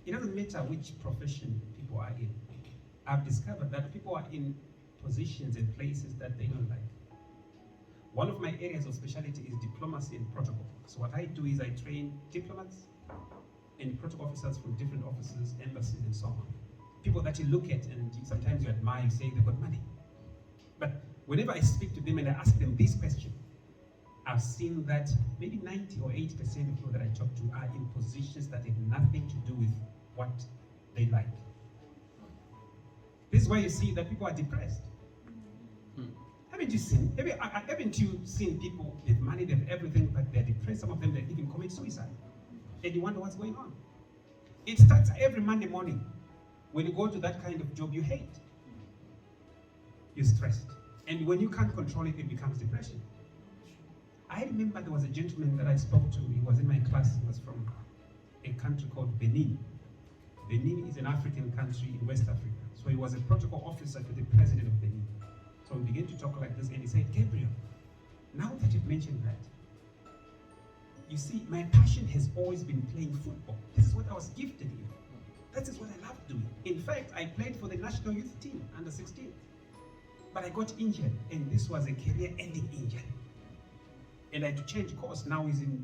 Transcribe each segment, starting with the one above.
It doesn't matter which profession people are in. I've discovered that people are in positions and places that they don't like. One of my areas of specialty is diplomacy and protocol. So what I do is I train diplomats and protocol officers from different offices, embassies, and so on. People that you look at and sometimes you admire, you say they've got money. But whenever I speak to them and I ask them this question, I've seen that maybe 90 or 80% of people that I talk to are in positions that have nothing to do with what they like. This is why you see that people are depressed. Haven't you seen people with money, they have everything, but they're depressed? Some of them, they even commit suicide. And you wonder what's going on. It starts every Monday morning. When you go to that kind of job you hate, you're stressed. And when you can't control it, it becomes depression. I remember there was a gentleman that I spoke to. He was in my class. He was from a country called Benin. Benin is an African country in West Africa. So he was a protocol officer to the president of Benin. So we began to talk like this, and he said, Gabriel, now that you've mentioned that, you see, my passion has always been playing football. This is what I was gifted with. That is what I love doing. In fact, I played for the national youth team, under 16. But I got injured, and this was a career-ending injury. And I had to change course. Now he's in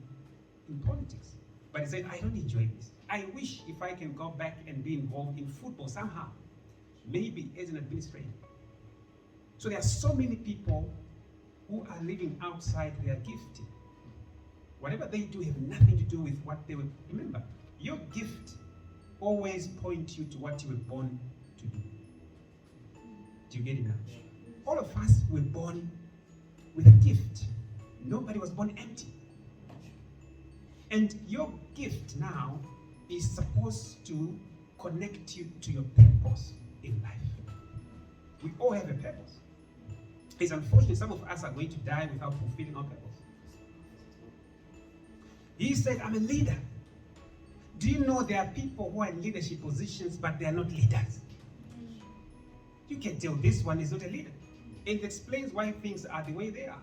politics. But he said, I don't enjoy this. I wish if I can go back and be involved in football somehow, maybe as an administrator. So there are so many people who are living outside their gift. Whatever they do have nothing to do with what they were. Remember, your gift always points you to what you were born to do. Do you get it now? All of us were born with a gift. Nobody was born empty. And your gift now is supposed to connect you to your purpose in life. We all have a purpose. It's unfortunate some of us are going to die without fulfilling our purpose. He said, I'm a leader. Do you know there are people who are in leadership positions, but they are not leaders? You can tell this one is not a leader. It explains why things are the way they are.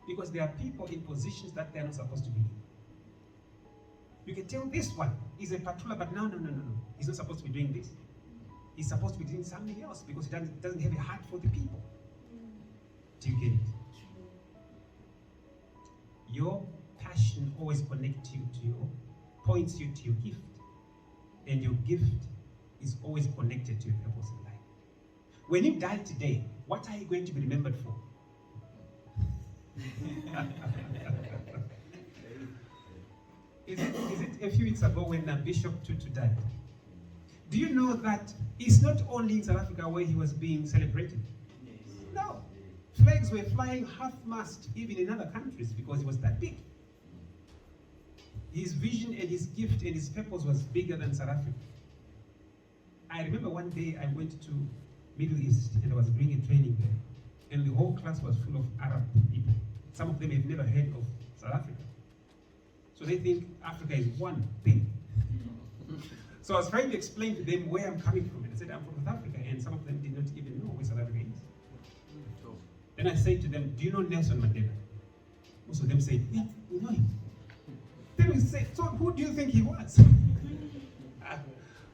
Because there are people in positions that they are not supposed to be in. You can tell this one is a patrouiller, but no. He's not supposed to be doing this. He's supposed to be doing something else because he doesn't have a heart for the people. Do you get it? Your passion always connects you to points you to your gift. And your gift is always connected to your purpose in life. When you die today, what are you going to be remembered for? Is it a few weeks ago when Bishop Tutu died? Do you know that it's not only in South Africa where he was being celebrated? No. Flags were flying half-mast even in other countries because he was that big. His vision and his gift and his purpose was bigger than South Africa. I remember one day I went to Middle East and I was doing a training there. And the whole class was full of Arab people. Some of them have never heard of South Africa. So they think Africa is one thing. So I was trying to explain to them where I'm coming from. And I said, I'm from South Africa. And some of them did not even know where South Africa is. Then I said to them, do you know Nelson Mandela? Most of them said, yeah, we know him. Then we said, so who do you think he was?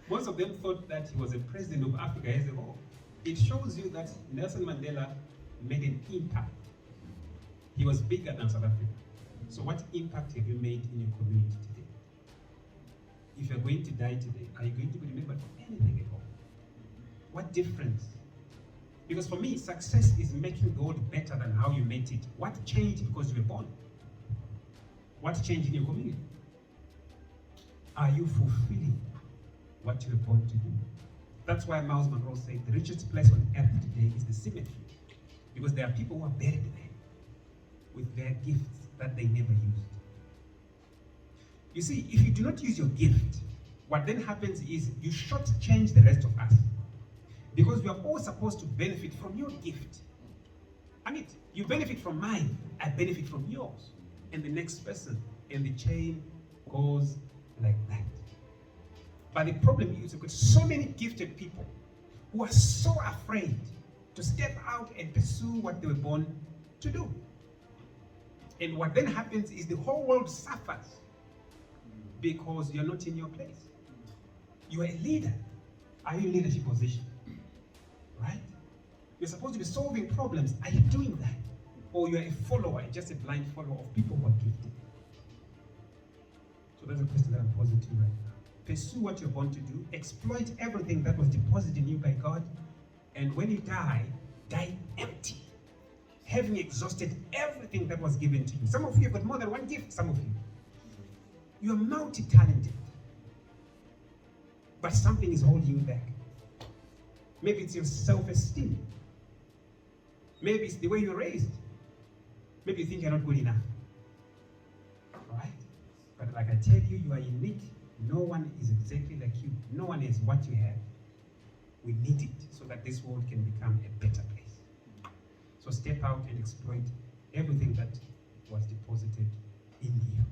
Most of them thought that he was a president of Africa as a whole. It shows you that Nelson Mandela made an impact. He was bigger than South Africa. So what impact have you made in your community today? If you're going to die today, are you going to be remembered for anything at all? What difference? Because for me, success is making the world better than how you made it. What changed because you were born? What changed in your community? Are you fulfilling what you were born to do? That's why Miles Monroe said the richest place on earth today is the cemetery. Because there are people who are buried there with their gifts that they never used. You see, if you do not use your gift, what then happens is you shortchange the rest of us. Because we are all supposed to benefit from your gift. I mean, you benefit from mine, I benefit from yours. And the next person, and the chain goes like that. But the problem is you've got so many gifted people who are so afraid to step out and pursue what they were born to do. And what then happens is the whole world suffers because you're not in your place. You are a leader. Are you in leadership position? Right? You're supposed to be solving problems. Are you doing that? Or you're a follower, just a blind follower of people who are gifted? So that's a question that I'm posing to you right now. Pursue what you're born to do. Exploit everything that was deposited in you by God. And when you die, die empty, having exhausted everything that was given to you. Some of you have got more than one gift, some of you. You're multi-talented. But something is holding you back. Maybe it's your self-esteem. Maybe it's the way you're raised. Maybe you think you're not good enough. Right? But like I tell you, you are unique. No one is exactly like you. No one is what you have. We need it so that this world can become a better place. So step out and exploit everything that was deposited in you.